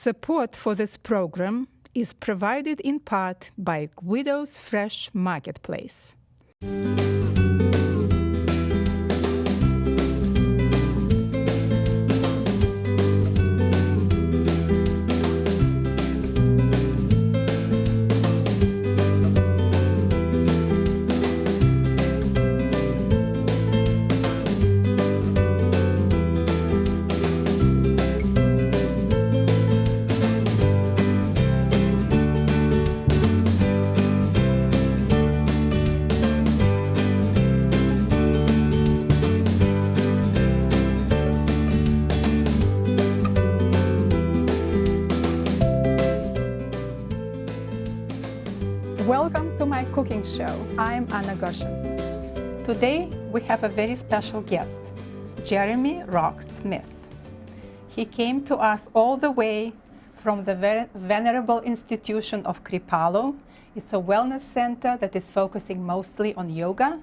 Support for this program is provided in part by Guido's Fresh Marketplace. Welcome to my cooking show. I'm Anna Gershenson. Today we have a very special guest, Jeremy Rock Smith. He came to us all the way from the venerable institution of Kripalu. It's a wellness center that is focusing mostly on yoga.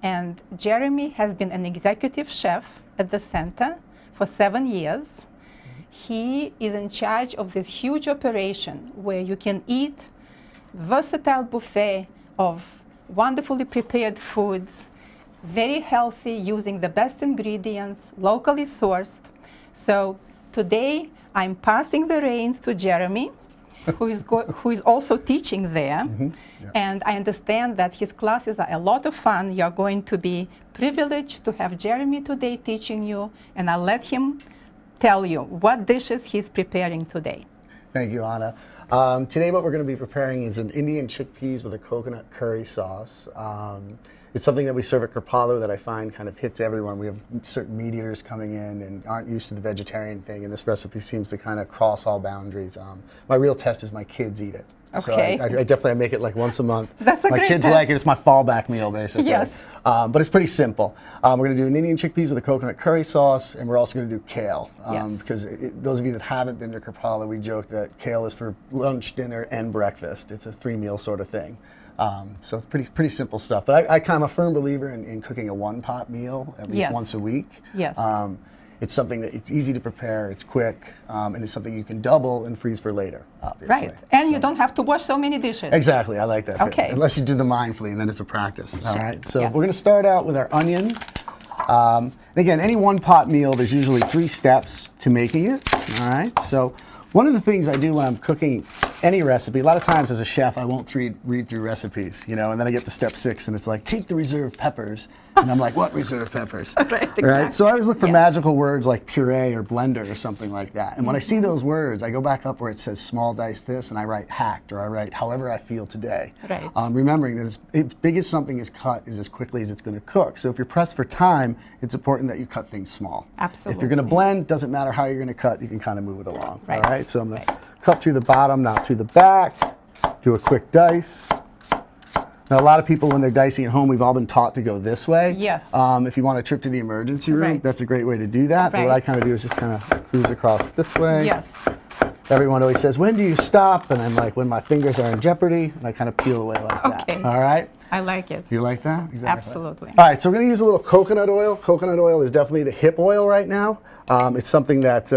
And Jeremy has been an executive chef at the center for 7 years. He is in charge of this huge operation where you can eat versatile buffet of wonderfully prepared foods, very healthy, using the best ingredients, locally sourced. So today I'm passing the reins to Jeremy, who is also teaching there. Yeah. And I understand that his classes are a lot of fun. You're going to be privileged to have Jeremy today teaching you, and I'll let him tell you what dishes he's preparing today. Thank you, Anna. Today what we're going to be preparing is an Indian chickpeas with a coconut curry sauce. It's something that we serve at Kripalu that I find kind of hits everyone. We have certain meat eaters coming in and aren't used to the vegetarian thing, and this recipe seems to kind of cross all boundaries. My real test is my kids eat it. Okay. So I definitely make it like once a month. That's a My great kids test. like it. It's my fallback meal, basically. Yes. But it's pretty simple. We're going to do an Indian chickpeas with a coconut curry sauce, and we're also going to do kale. Yes. Because those of you that haven't been to Kripalu, we joke that kale is for lunch, dinner, and breakfast. It's a 3-meal sort of thing. So it's pretty simple stuff. But I'm a firm believer in cooking a one-pot meal at least Yes. once a week. Yes. It's something that it's easy to prepare, it's quick, and it's something you can double and freeze for later, obviously. Right. And you don't have to wash so many dishes. Exactly, I like that. Okay. Unless you do them mindfully, and then it's a practice. All right. So Yes. we're going to start out with our onion. And again, any one-pot meal, there's usually 3 steps to making it. All right. So one of the things I do when I'm cooking any recipe, a lot of times as a chef, I won't read through recipes, and then I get to step 6, and it's like, take the reserved peppers. And I'm like, what reserved peppers? Right, exactly. Right? So I always look for magical words like puree or blender or something like that. And when I see those words, I go back up where it says small dice this, and I write hacked, or I write however I feel today. Right. Remembering that as big as something is cut is as quickly as it's going to cook. So if you're pressed for time, it's important that you cut things small. Absolutely. If you're going to blend, doesn't matter how you're going to cut, you can kind of move it along. Right. All right. So I'm going to cut through the bottom, not through the back. Do a quick dice. Now, a lot of people, when they're dicing at home, we've all been taught to go this way. Yes. If you want a trip to the emergency room, Right. that's a great way to do that. But what I kind of do is just kind of cruise across this way. Yes. Everyone always says, when do you stop? And I'm like, when my fingers are in jeopardy, and I kind of peel away like Okay. that. All right? I like it. You like that? Exactly. Absolutely. All right, so we're going to use a little coconut oil. Coconut oil is definitely the hip oil right now. It's something that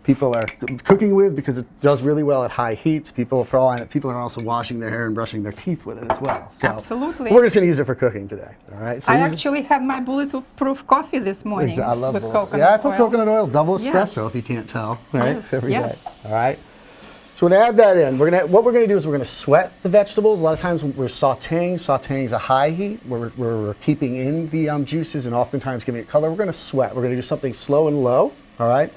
people are cooking with because it does really well at high heats. People are also washing their hair and brushing their teeth with it as well. So Absolutely. We're just going to use it for cooking today. All right. So I actually had my bulletproof coffee this morning I love with it. coconut Yeah, I put oil. coconut oil, double espresso Yes. if you can't tell. Right, Yes, every yes. day. All right. So we're going to add that in. What we're going to do is we're going to sweat the vegetables. A lot of times when we're sautéing. Sautéing is a high heat where we're keeping in the juices and oftentimes giving it color. We're going to sweat. We're going to do something slow and low. All right.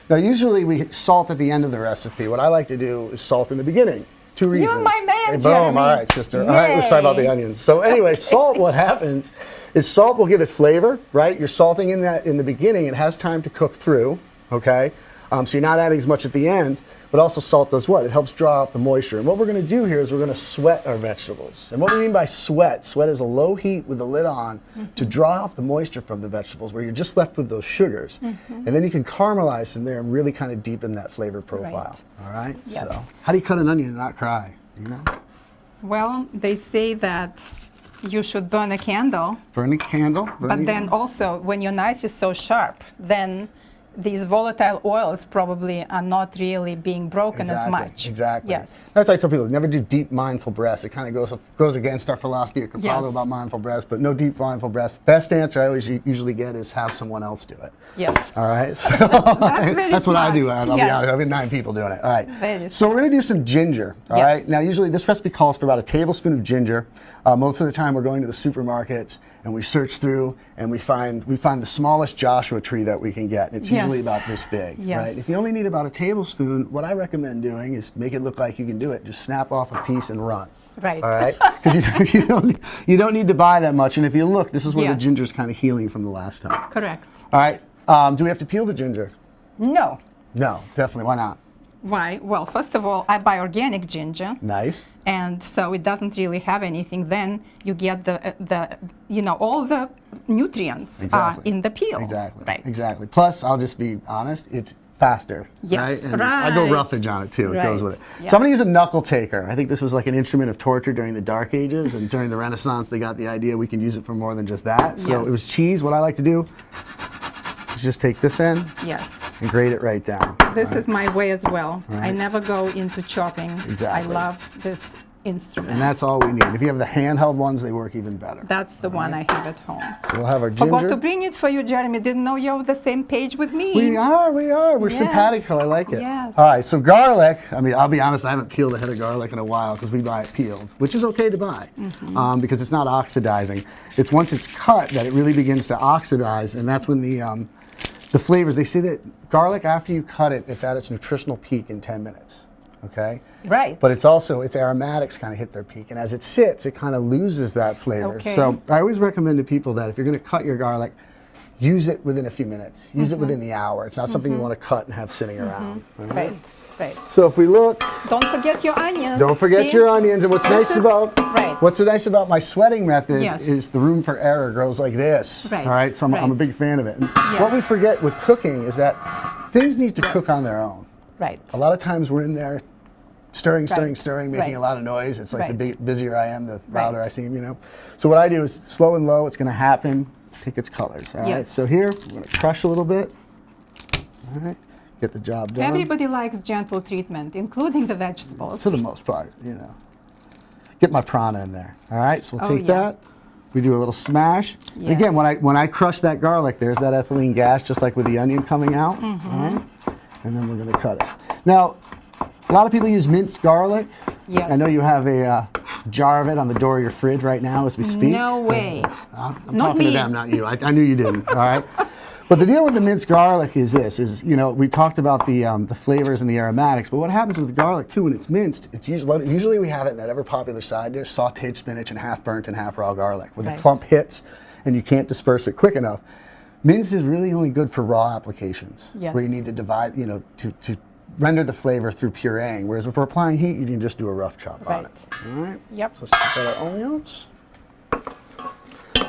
Now, usually we salt at the end of the recipe. What I like to do is salt in the beginning. 2 reasons. You're my man, Boom. Jeremy. All right, sister. All right, we're sorry about the onions. So anyway, salt, what happens is salt will give it flavor, right? You're salting in the beginning. It has time to cook through, okay? So you're not adding as much at the end. But also salt does what? It helps draw out the moisture. And what we're going to do here is we're going to sweat our vegetables. And what we mean by sweat is a low heat with the lid on to draw out the moisture from the vegetables where you're just left with those sugars. And then you can caramelize them there and really kind of deepen that flavor profile. All right? Yes. So how do you cut an onion and not cry? Well, they say that you should burn a candle. Burn a candle. But then also, when your knife is so sharp, then these volatile oils probably are not really being broken as much. Exactly. Yes. That's why I tell people, never do deep mindful breaths. It kind of goes against our philosophy at Kripalu about mindful breaths, but no deep mindful breaths. Best answer I always usually get is have someone else do it. Yes. All right. So that's what I do. I'll be honest. I've got 9 people doing it. All right. So we're going to do some ginger. All right. Now, usually this recipe calls for about a tablespoon of ginger. Most of the time, we're going to the supermarkets and we search through and we find the smallest Joshua tree that we can get. It's usually about this big, right? If you only need about a tablespoon, what I recommend doing is make it look like you can do it. Just snap off a piece and run. Right. All right. Because you don't need to buy that much. And if you look, this is where the ginger's kind of healing from the last time. Correct. All right. Do we have to peel the ginger? No. No, definitely. Why not? Why? Well, first of all, I buy organic ginger. Nice. And so it doesn't really have anything. Then you get the all the nutrients in the peel. Exactly. Right. Exactly. Plus, I'll just be honest, it's faster. Yes. Right? And I go roughage on it too. It goes with it. Yeah. So I'm going to use a knuckle taker. I think this was like an instrument of torture during the Dark Ages, and during the Renaissance, they got the idea we can use it for more than just that. So it was cheese. What I like to do is just take this end. Yes. And grate it right down. This is my way as well. I never go into chopping. Exactly. I love this instrument. And that's all we need. If you have the handheld ones, they work even better. That's the one I have at home. So we'll have our ginger. Forgot to bring it for you, Jeremy. Didn't know you're on the same page with me. We are. We're simpatico. I like it. Yes. All right, so garlic, I mean, I'll be honest, I haven't peeled a head of garlic in a while because we buy it peeled, which is okay to buy because it's not oxidizing. It's once it's cut that it really begins to oxidize, and that's when the flavors, they say that garlic, after you cut it, it's at its nutritional peak in 10 minutes, okay? Right. But it's also, its aromatics kind of hit their peak, and as it sits, it kind of loses that flavor. Okay. So I always recommend to people that if you're going to cut your garlic, use it within a few minutes. Use it within the hour. It's not something you want to cut and have sitting around. Right. Right. So if we look, don't forget your onions. Don't forget your onions. And what's nice about my sweating method is the room for error grows like this. Right. All right. So I'm a big fan of it. And what we forget with cooking is that things need to cook on their own. Right. A lot of times we're in there stirring, making a lot of noise. It's like the busier I am, the louder I seem. You know. So what I do is slow and low. It's going to happen. Take its colors. All right. So here we're going to crush a little bit. All right. Get the job done. Everybody likes gentle treatment, including the vegetables. For the most part, you know. Get my prana in there. All right, so we'll take that. We do a little smash. Yes. Again, when I crush that garlic, there's that ethylene gas, just like with the onion coming out. All right, and then we're going to cut it. Now, a lot of people use minced garlic. Yes. I know you have a jar of it on the door of your fridge right now as we speak. No way. I'm talking to them, not you. I knew you didn't. All right. But the deal with the minced garlic is this: we talked about the flavors and the aromatics. But what happens with the garlic too, when it's minced, it's usually we have it in that ever popular side dish: sauteed spinach and half burnt and half raw garlic. Where the clump hits, and you can't disperse it quick enough. Minced is really only good for raw applications, where you need to divide, to render the flavor through pureeing. Whereas if we're applying heat, you can just do a rough chop on it. All right. Yep. So let's put our onions.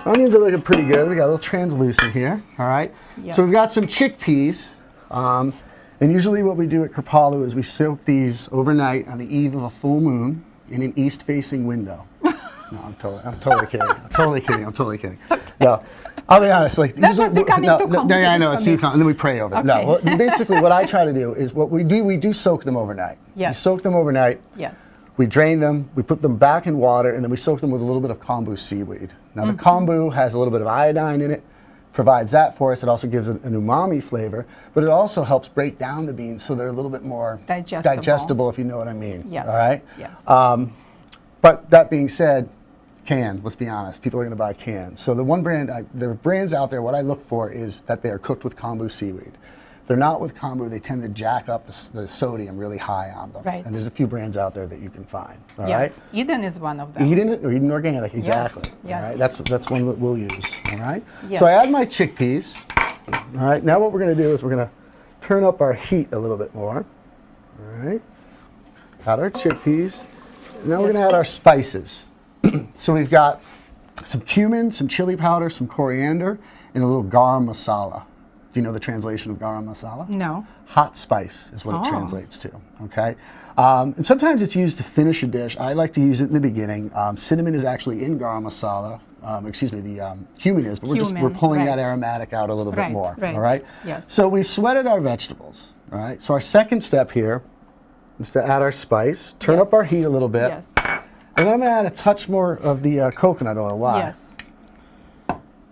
Onions are looking pretty good. We got a little translucent here. All right. Yes. So we've got some chickpeas. And usually what we do at Kripalu is we soak these overnight on the eve of a full moon in an east-facing window. No, I'm totally kidding. No, I'll be honest. Like That's usually, I know it's too common. And then we pray over it. Okay. No, basically what I try to do is what we do soak them overnight. Yes. We soak them overnight. Yes. We drain them, we put them back in water, and then we soak them with a little bit of kombu seaweed. Now the kombu has a little bit of iodine in it, provides that for us. It also gives an umami flavor, but it also helps break down the beans so they're a little bit more digestible, if you know what I mean. Yes. All right? Yes. But that being said, canned, let's be honest, people are going to buy canned. So there are brands out there, what I look for is that they are cooked with kombu seaweed. If they're not with kombu, they tend to jack up the sodium really high on them. Right. And there's a few brands out there that you can find. All right? Eden is one of them. Eden Organic, exactly. Yes. All right? That's one that we'll use. All right? Yes. So I add my chickpeas. All right. Now what we're going to do is we're going to turn up our heat a little bit more. All right. Got our chickpeas. Now we're going to add our spices. So we've got some cumin, some chili powder, some coriander, and a little garam masala. Do you know the translation of garam masala? No. Hot spice is what it translates to, okay? And sometimes it's used to finish a dish. I like to use it in the beginning. Cinnamon is actually in garam masala. cumin is, but we're Cumin, pulling right. that aromatic out a little bit Right, more. right. All right. Yes. So we've sweated our vegetables. All right. So our second step here is to add our spice. Turn Yes. up our heat a little bit. Yes. And then I'm going to add a touch more of the coconut oil. Why? Yes.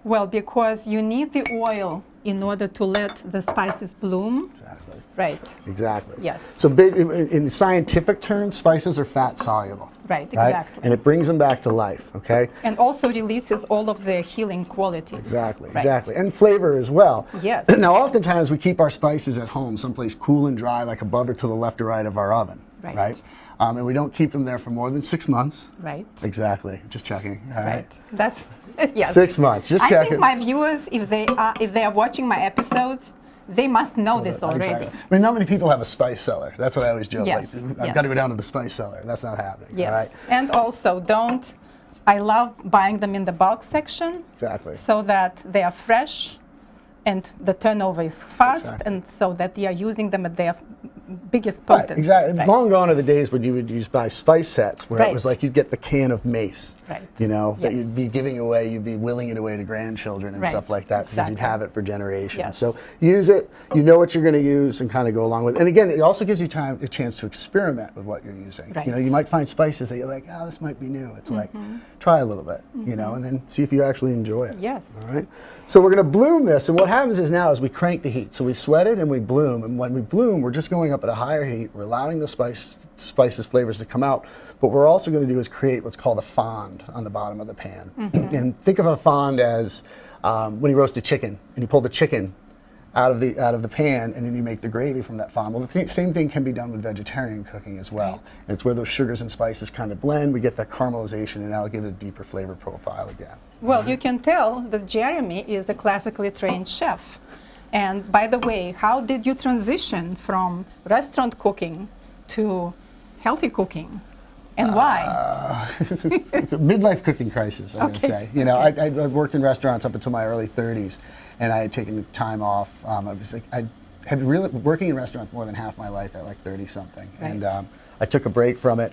Well, because you need the oil in order to let the spices bloom. Exactly. Right. Exactly. Yes. So in scientific terms, spices are fat soluble. Right, exactly. And it brings them back to life, okay? And also releases all of the healing qualities. Exactly, Right. exactly. And flavor as well. Yes. Now, oftentimes we keep our spices at home, someplace cool and dry, like above or to the left or right of our oven, Right. And we don't keep them there for more than 6 months. Right. Exactly. Just checking. All right. Right. That's, yes. 6 months. Just I checking. think my viewers, if they are watching my episodes, they must know this already. Exactly. I mean, not many people have a spice cellar. That's what I always joke. Yes, Like, I've yes. got to go down to the spice cellar. That's not happening. Yes. All right. And also, I love buying them in the bulk section. Exactly. So that they are fresh and the turnover is fast, Exactly. and so that you are using them at their biggest Right, potency. exactly. Right. Long gone are the days when you would buy spice sets where it was Right. like you'd get the can of mace, Right. you know, that Yes. you'd be giving away, you'd be willing it away to grandchildren and Right. stuff like that because you'd Exactly. have it for generations. Yes. So use it, you know what you're going to use and kind of go along with it. And again, it also gives you a chance to experiment with what you're using. Right. You know, you might find spices that you're like, oh, this might be new. It's like, try a little bit, you know, and then see if you actually enjoy it. Yes. All right. So we're going to bloom this, and what happens is now is we crank the heat. So we sweat it and we bloom, and when we bloom, we're just going up at a higher heat. We're allowing the spices flavors to come out, but what we're also going to do is create what's called a fond on the bottom of the pan. And think of a fond as when you roast a chicken, and you pull the chicken out of the pan, and then you make the gravy from that fond. Well, the same thing can be done with vegetarian cooking as well. Right. And it's where those sugars and spices kind of blend. We get that caramelization, and that'll give it a deeper flavor profile again. Well, you can tell that Jeremy is a classically trained chef. And by the way, how did you transition from restaurant cooking to healthy cooking? And why? It's a midlife cooking crisis, I'm going to say. You know, I worked in restaurants up until my early 30s, and I had taken time off. I had been really working in restaurants more than half my life at like 30-something. Right. And I took a break from it,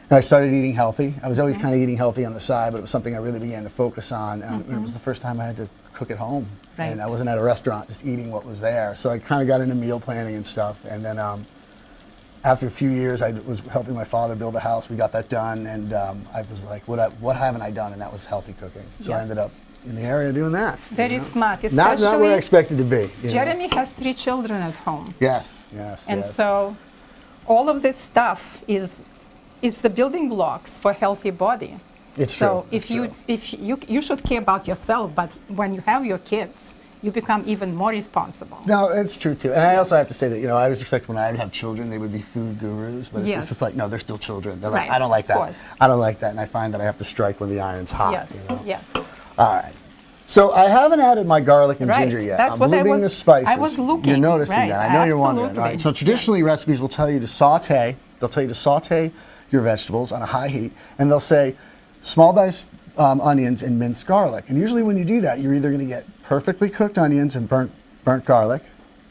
and I started eating healthy. I was always kind of eating healthy on the side, but it was something I really began to focus on. And it was the first time I had to cook at home. Right. And I wasn't at a restaurant, just eating what was there. So I kind of got into meal planning and stuff. And then after a few years, I was helping my father build a house. We got that done, and I was like, what haven't I done? And that was healthy cooking. So I Yes. ended up in the area doing that. Very smart, Not where I especially expected to be. You know? Jeremy has 3 children at home. Yes, yes. And yes. so all of this stuff is the building blocks for healthy body. It's So true. if you should care about yourself, but when you have your kids, you become even more responsible. No, it's true too. And I also have to say that, you know, I was expecting when I would have children, they would be food gurus, but Yes. it's just like, no, they're still children. They're Right, like, I don't like of that. course. I don't like that. And I find that I have to strike when the iron's hot. Yes, You know? yes. All right. So I haven't added my garlic and Right. ginger yet. That's I'm what I blooming was- the spices. I was looking. You're noticing Right, that. I know you're wondering. absolutely. All right. So traditionally, recipes will tell you to saute. They'll tell you to saute your vegetables on a high heat, and they'll say small diced onions and minced garlic. And usually when you do that, you're either going to get perfectly cooked onions and burnt garlic,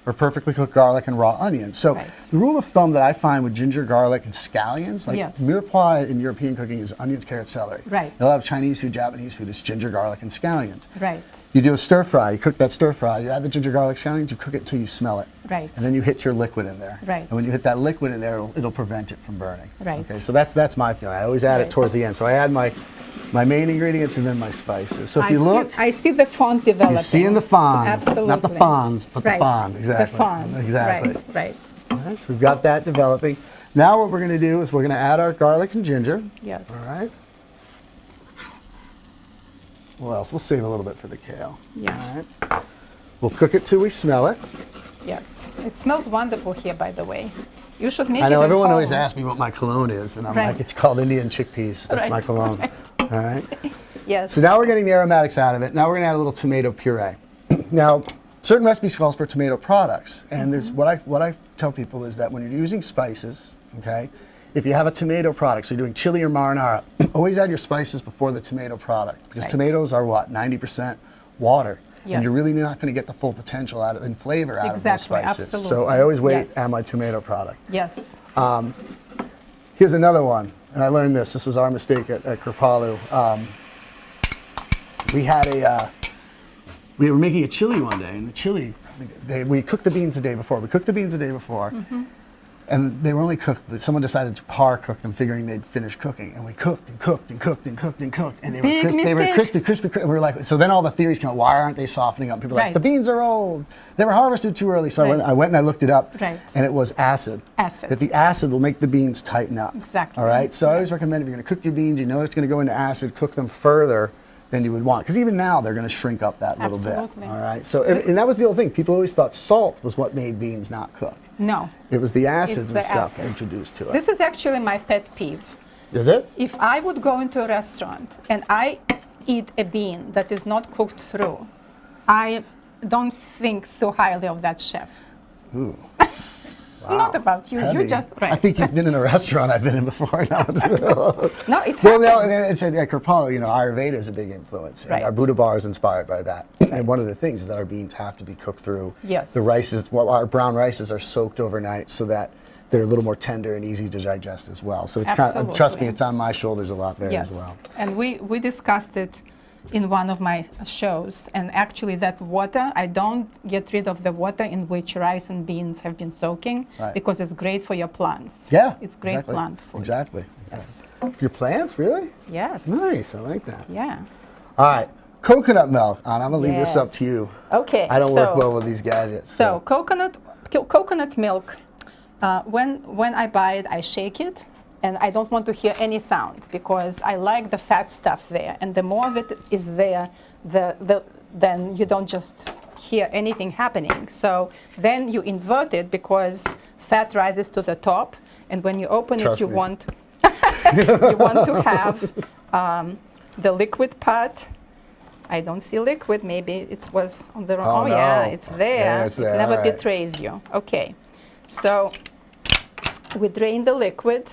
or perfectly cooked garlic and raw onions. So Right. the rule of thumb that I find with ginger, garlic, and scallions, like Yes. mirepoix in European cooking is onions, carrots, celery. Right. A lot of Chinese food, Japanese food is ginger, garlic, and scallions. Right. You do a stir fry, you cook that stir fry, you add the ginger, garlic, scallions, you cook it until you smell it. Right. And then you hit your liquid in there. Right. And when you hit that liquid in there, it'll prevent it from burning. Right. Okay, so that's my feeling. I always add it Right. towards the end. So I add my main ingredients and then my spices. So if you look, I see the fond developing. you're seeing the fond. Absolutely. Not the fonds, but Right. the fond. Exactly. The fond. Exactly. Right, right. All right, so we've got that developing. Now what we're going to do is we're going to add our garlic and ginger. Yes. All right. What else? We'll save a little bit for the kale. Yeah. All right. We'll cook it till we smell it. Yes. It smells wonderful here, by the way. You should make it I know at everyone always home. asks me what my cologne is, and I'm Right. like, it's called Indian chickpeas. That's Right. my cologne. All right. Yes. So now we're getting the aromatics out of it. Now we're going to add a little tomato puree. Now, certain recipes calls for tomato products, and there's what I tell people is that when you're using spices, okay, if you have a tomato product, so you're doing chili or marinara, always add your spices before the tomato product because Right. tomatoes are what 90% water. And you're Yes. really not going to get the full potential out of and flavor out Exactly, of those spices. absolutely. So I always wait Yes. add my tomato product. Yes. Here's another one, and I learned this. This was our mistake at Kripalu. we had we were making a chili one day, and the chili, we cooked the beans the day before. And they were only cooked. Someone decided to par cook them, figuring they'd finish cooking. And we cooked and cooked and cooked and cooked and cooked, and they were crispy. And we were like, so then all the theories came out. Why aren't they softening up? People were like, the beans are old. They were harvested too early. So I went and I looked it up, and it was acid. That the acid will make the beans tighten up. Exactly. All right. So I always recommend, if you're going to cook your beans, you know it's going to go into acid, cook them further than you would want, because even now they're going to shrink up that little bit. All right. So and that was the old thing. People always thought salt was what made beans not cook. No. It was the acids and stuff introduced to it. This is actually my pet peeve. Is it? If I would go into a restaurant and I eat a bean that is not cooked through, I don't think so highly of that chef. Ooh. Wow. Not about you. Heavy. You just I think you've been in a restaurant I've been in before. No, it's well, no, and it's at Kripalu, Ayurveda is a big influence. And our Buddha bar is inspired by that. And one of the things is that our beans have to be cooked through. Yes. The rices, our brown rices are soaked overnight so that they're a little more tender and easy to digest as well. So it's kind of, trust me, it's on my shoulders a lot there as well. And we discussed it in one of my shows, and actually that water, I don't get rid of the water in which rice and beans have been soaking, because it's great for your plants. Yeah, it's great plant food. Exactly. Yes. Your plants, really? Yes. Nice, I like that. Yeah. All right, coconut milk. And I'm gonna leave this up to you. Okay. I don't work well with these gadgets. So coconut milk. When I buy it, I shake it. And I don't want to hear any sound, because I like the fat stuff there. And the more of it is there, then you don't just hear anything happening. So then you invert it, because fat rises to the top. And when you open it, you want to have the liquid part. I don't see liquid. Maybe it was on the wrong. Oh, no. Yeah, it's there. Yeah, it's there. It never betrays you. Okay. So we drain the liquid.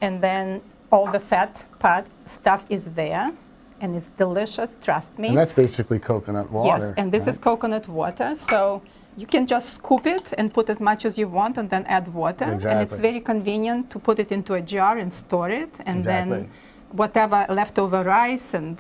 And then all the fat part stuff is there, and it's delicious, trust me. And that's basically coconut water. Yes, and this is coconut water. So you can just scoop it and put as much as you want, and then add water. Exactly. And it's very convenient to put it into a jar and store it. And then whatever leftover rice and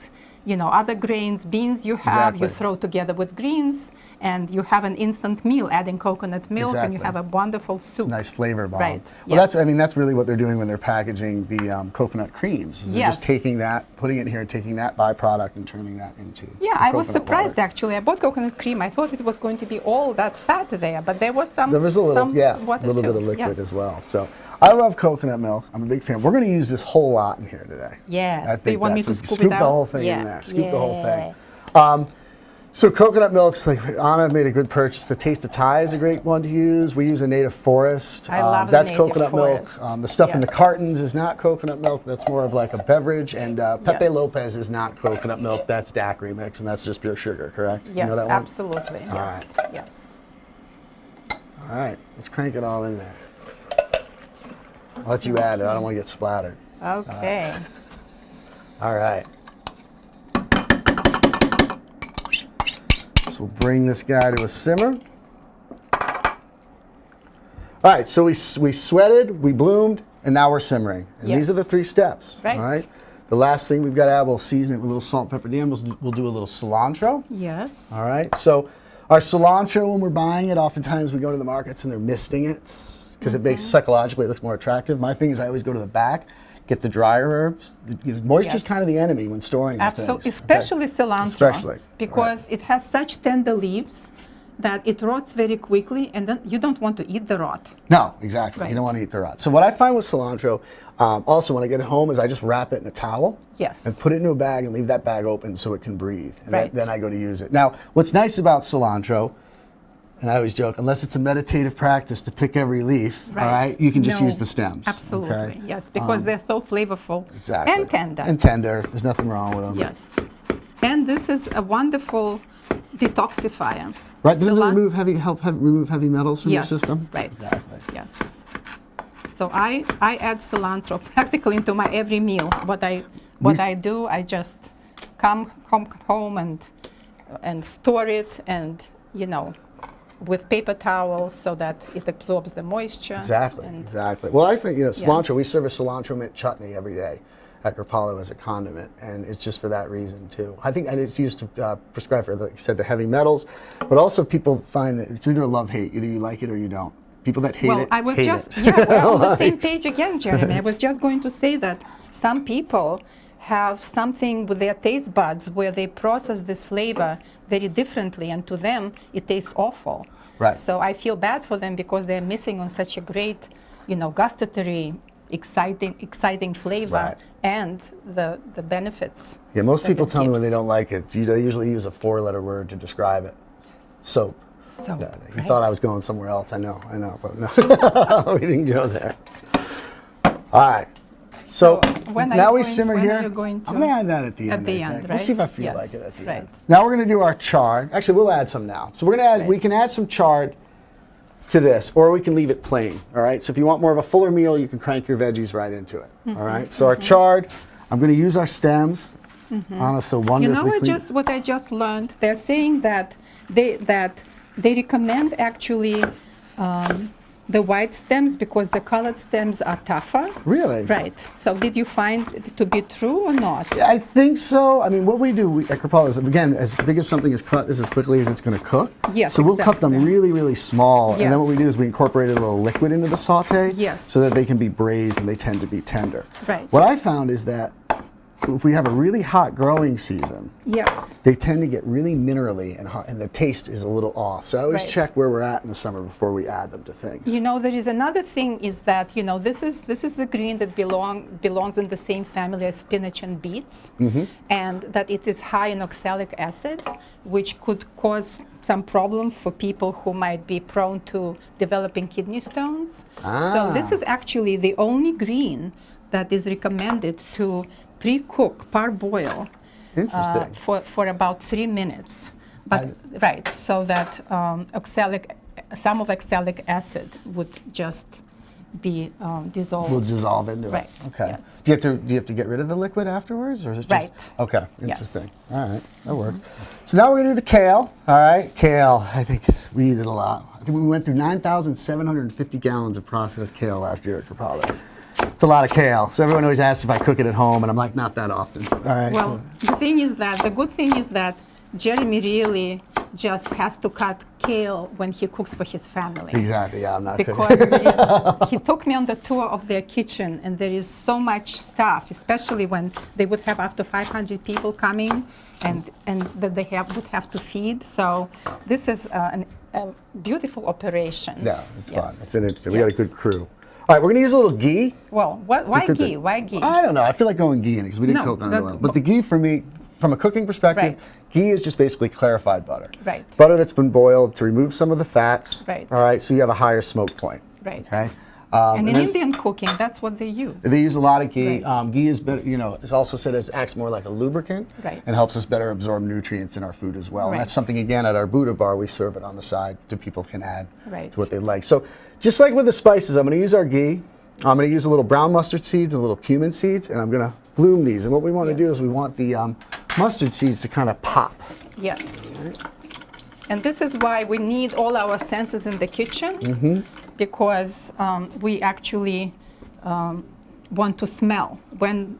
other grains, beans you have, you throw together with greens, and you have an instant meal, adding coconut milk, and you have a wonderful soup. It's a nice flavor bomb. Right. Well, that's really what they're doing when they're packaging the coconut creams. They're just taking that, putting it here, and taking that byproduct and turning that into I was surprised actually. I bought coconut cream. I thought it was going to be all that fat there, but there was some. There was a little, water little too. bit of liquid as well. So I love coconut milk. I'm a big fan. We're going to use this whole lot in here today. Yes. I think Do you want me to scoop it out? the whole thing in there. Scoop the whole thing. So coconut milk's like Anna made a good purchase. The Taste of Thai is a great one to use. We use a native forest. I love that's native coconut forest. milk. The stuff in the cartons is not coconut milk. That's more of like a beverage. And Pepe Lopez is not coconut milk. That's daiquiri mix, and that's just pure sugar, correct? Yes, you know that absolutely. All yes. right. Yes. All right, let's crank it all in there. I'll let you add it. I don't want to get splattered. Okay. All right. So we'll bring this guy to a simmer. All right, so we sweated, we bloomed, and now we're simmering. And these are the 3 steps. Right. All right. The last thing we've got to add, we'll season it with a little salt, pepper, Dan. We'll do a little cilantro. Yes. All right. So our cilantro, when we're buying it, oftentimes we go to the markets and they're misting it because it makes psychologically it looks more attractive. My thing is I always go to the back, get the drier herbs. Moisture is kind of the enemy when storing Absolutely, things. especially cilantro. Especially. Because it has such tender leaves that it rots very quickly, and then you don't want to eat the rot. No, exactly. Right. You don't want to eat the rot. So what I find with cilantro, also when I get it home, is I just wrap it in a towel. Yes. And put it into a bag and leave that bag open so it can breathe. And then I go to use it. Now, what's nice about cilantro, and I always joke, unless it's a meditative practice to pick every leaf, all right, you can just use the stems. Absolutely, okay? yes, because they're so flavorful and tender. And tender. There's nothing wrong with them. Yes. And this is a wonderful detoxifier. Right, doesn't it help remove heavy metals from your system? Right. Exactly. Yes. So I add cilantro practically into my every meal. What I do, I just come home and store it, and with paper towels so that it absorbs the moisture. Exactly. Well, I think cilantro. We serve a cilantro mint chutney every day. at Kripalu as a condiment, and it's just for that reason too. I think and it's used to prescribe for, like you said, the heavy metals, but also people find that it's either a love-hate, either you like it or you don't. People that hate it, I was hate just, it. yeah, we're on the same page again, Jeremy. I was just going to say that some people have something with their taste buds where they process this flavor very differently, and to them it tastes awful. Right. So I feel bad for them because they're missing on such a great, gustatory, exciting flavor, Right. and the benefits. Yeah, most that people it tell me when gives. they don't like it, they usually use a 4-letter word to describe it. Soap. So, No, you right. thought I was going somewhere else. I know, but no, we didn't go there. All right. So when are now you we going- simmer when here. are you going to- I'm going to add that at the At end. the I end, think. right? We'll see if I feel Yes, like it at the right. end. Now we're going to do our chard. Actually, we'll add some now. So we're going to add. Right. We can add some chard to this, or we can leave it plain. All right. So if you want more of a fuller meal, you can crank your veggies right into it. All right. So our chard. I'm going to use our stems. Anna so wonderfully clean. What I just learned, they're saying that they recommend actually the white stems because the colored stems are tougher. Really? Right. So did you find it to be true or not? I think so. I mean, what we do at Kripalu is, again, as big as something is cut is as quickly as it's going to cook. Yes, So we'll cut them exactly. really, really small. And then what we Yes. do is we incorporate a little liquid into the saute. Yes. So that they can be braised and they tend to be tender. Right. What I found is that if we have a really hot growing season, Yes. they tend to get really minerally and hot, and the taste is a little off. So I always Right. check where we're at in the summer before we add them to things. There is another thing is that, this is the green that belongs in the same family as spinach and beets, and that it is high in oxalic acid, which could cause some problem for people who might be prone to developing kidney stones. So this is actually the only green that is recommended to pre-cook, parboil, Interesting. for about 3 minutes. But right, so that some of oxalic acid would just be dissolved. We'll dissolve into Right, it. Okay. yes. Do you have to get rid of the liquid afterwards, or is it just Right. Okay, Yes. interesting. All right, that works. So now we're gonna do the kale. All right, kale. I think we eat it a lot. I think we went through 9,750 gallons of processed kale last year at Kripalu. It's a lot of kale. So everyone always asks if I cook it at home, and I'm like, not that often. All right. Well, the good thing is that Jeremy really just has to cut kale when he cooks for his family. Exactly. Yeah, I'm not cooking. Because he took me on the tour of their kitchen, and there is so much stuff, especially when they would have up to 500 people coming, and that they would have to feed. So this is a beautiful operation. Yeah, it's Yes. fun. It's an interesting. We got a Yes. good crew. All right, we're gonna use a little ghee. Well, why cook ghee? it. Why ghee? I don't know. I feel like going ghee in it because we did No, coconut oil. But the ghee for me, from a cooking perspective, Right. ghee is just basically clarified butter. Right. Butter that's been boiled to remove some of the fats. Right. All right, so you have a higher smoke point. Right. Okay. And in then Indian cooking, that's what they use. they use a lot of ghee. Right. Ghee is better, it's also said as acts more like a lubricant Right. and helps us better absorb nutrients in our food as well. And Right. that's something, again, at our Buddha bar, we serve it on the side so people can add Right. to what they like. So just like with the spices, I'm going to use our ghee. I'm going to use a little brown mustard seeds and a little cumin seeds, and I'm going to bloom these. And what we want to do Yes. is we want the mustard seeds to kind of pop. Yes. And this is why we need all our senses in the kitchen, because we actually want to smell. When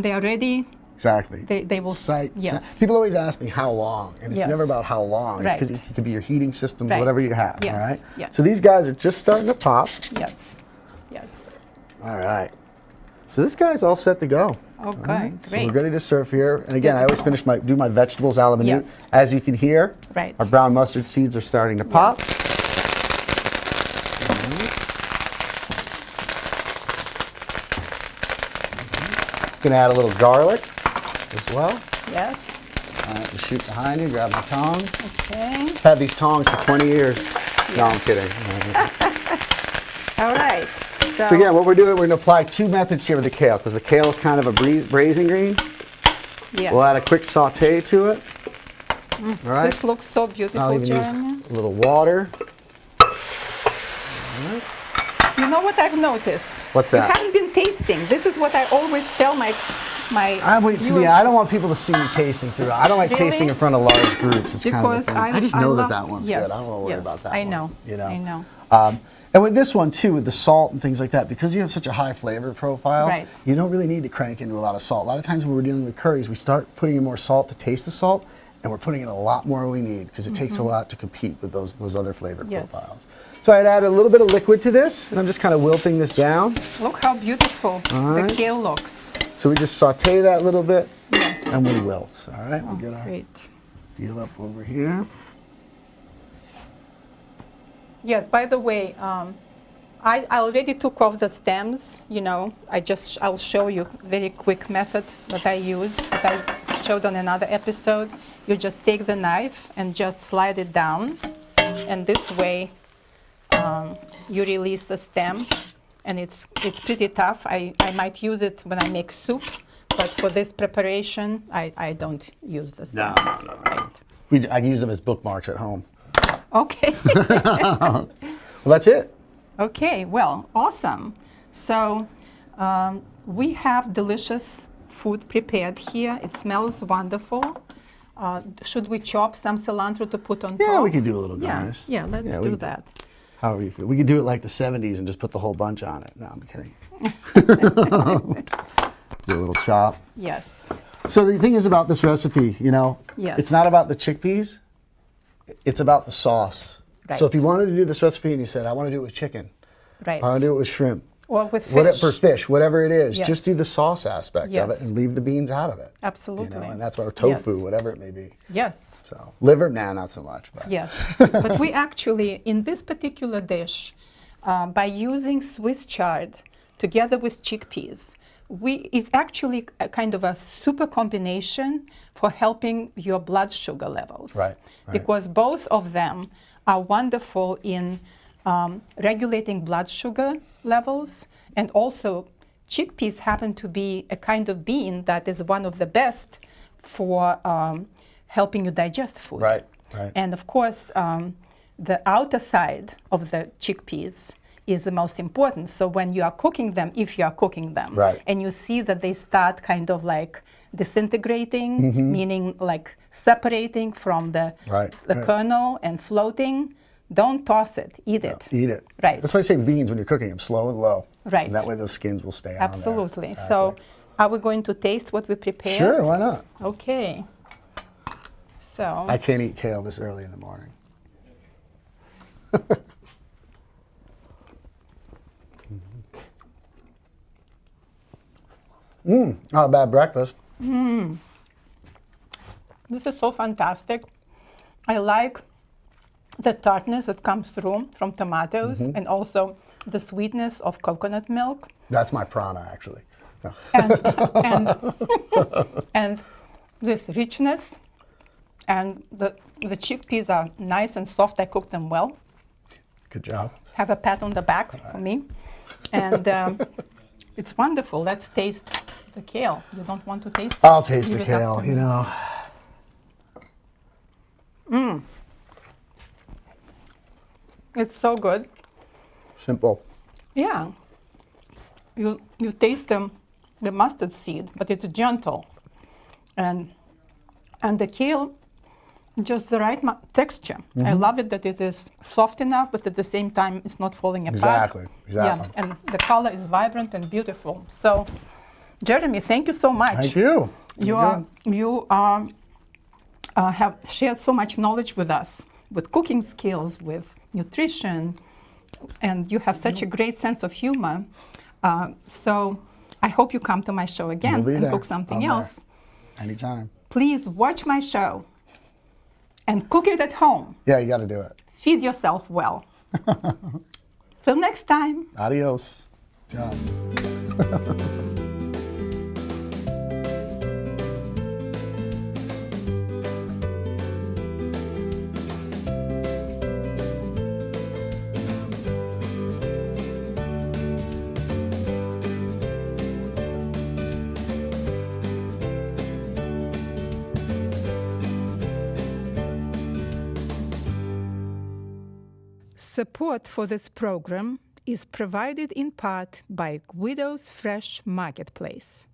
they are ready, Exactly. they will, Yes. People always ask me how long, and it's Yes. never about how long. Right. It's because it could be your heating systems, Right. whatever you have. Yes. All right. Yes. So these guys are just starting to pop. yes, yes. All right. So this guy's all set to go. Okay, So great. we're ready to serve here. And again, I always finish do my vegetables a la minute. Yes. As you can hear, Right. our brown mustard seeds are starting to pop. Gonna add a little garlic as well. Yes, All right, just shoot behind you, grab my tongs. okay. I've had these tongs for 20 years. No, I'm kidding. All right. So again, what we're doing, we're gonna apply two methods here with the kale, because the kale is kind of a braising green. yes. We'll add a quick saute to it. All right. This looks so I'll beautiful, even Jeremy. use a little water. You know what I've noticed? What's that? You haven't been tasting. This is what I always tell my viewers. I don't want people to see me tasting through. I don't like Really? tasting in front of large groups. It's kind of a Because thing. I just know that love- that one's yes, good. I don't want to worry yes, about that I one. know. You know. I know. And with this one too, with the salt and things like that, because you have such a high flavor profile, Right. you don't really need to crank into a lot of salt. A lot of times when we're dealing with curries, we start putting in more salt to taste the salt, and we're putting in a lot more than we need because it takes a lot to compete with those other flavor Yes. profiles. So I'd add a little bit of liquid to this, and I'm just kind of wilting this down. Look how beautiful right. the kale looks. So we just saute that a little bit, Yes. and we wilt. All right, Oh, we get our great. deal up over here. Yes, by the way, I already took off the stems, you know. I'll show you very quick method that I use, that I showed on another episode. You just take the knife and just slide it down, and this way you release the stem, and it's pretty tough. I might use it when I make soup, but for this preparation, I don't use the stems. No. Right. I use them as bookmarks at home. Okay. Well, that's it. Okay, well, awesome. So we have delicious food prepared here. It smells wonderful. Should we chop some cilantro to put on top? Yeah, we can do a little garnish. Yeah, let's do that. However you feel. We could do it like the 70s and just put the whole bunch on it. No, I'm kidding. Do a little chop. Yes. So the thing is about this recipe, you know, Yes. it's not about the chickpeas. It's about the sauce. Right. So if you wanted to do this recipe and you said, I want to do it with chicken, Right. I want to do it with shrimp, Or with fish. for fish, whatever it is, Yes. just do the sauce aspect of Yes. it and leave the beans out of it. Absolutely. You know, and that's our tofu, Yes. whatever it may be. Yes. So liver, nah, not so much. But. Yes. But we actually, in this particular dish, by using Swiss chard together with chickpeas, it's actually a kind of a super combination for helping your blood sugar levels. Right. Because both of them are wonderful in regulating blood sugar levels, and also chickpeas happen to be a kind of bean that is one of the best for helping you digest food. Right. And of course, the outer side of the chickpeas is the most important. So when you are cooking them, if you are cooking them, Right. and you see that they start kind of like disintegrating, meaning like separating from the kernel and floating, don't toss it, eat it. Eat it. Right. That's why I say beans when you're cooking them, slow and low. Right. And that way those skins will stay on Absolutely. there. So are we going to taste what we prepared? Sure, why not? Okay. So I can't eat kale this early in the morning. Not a bad breakfast. this is so fantastic. I like the tartness that comes through from tomatoes and also the sweetness of coconut milk. That's my prana, actually. No. And this richness, and the chickpeas are nice and soft. I cooked them well. Good job. Have a pat on the back for me. And it's wonderful. Let's taste the kale. You don't want to taste it? I'll taste Leave the it up kale, to you me. know. It's so good. Simple. Yeah. You taste the mustard seed, but it's gentle. And the kale, just the right texture. I love it that it is soft enough, but at the same time, it's not falling apart. Exactly. Yeah, and the color is vibrant and beautiful. So, Jeremy, thank you so much. Thank you. You have shared so much knowledge with us, with cooking skills, with nutrition, and you have such a great sense of humor. So I hope you come to my show again We'll be and there. cook something I'm else. there. Anytime. Please watch my show and cook it at home. Yeah, you got to do it. Feed yourself well. Till next time. Adios. Ciao. Support for this program is provided in part by Guido's Fresh Marketplace.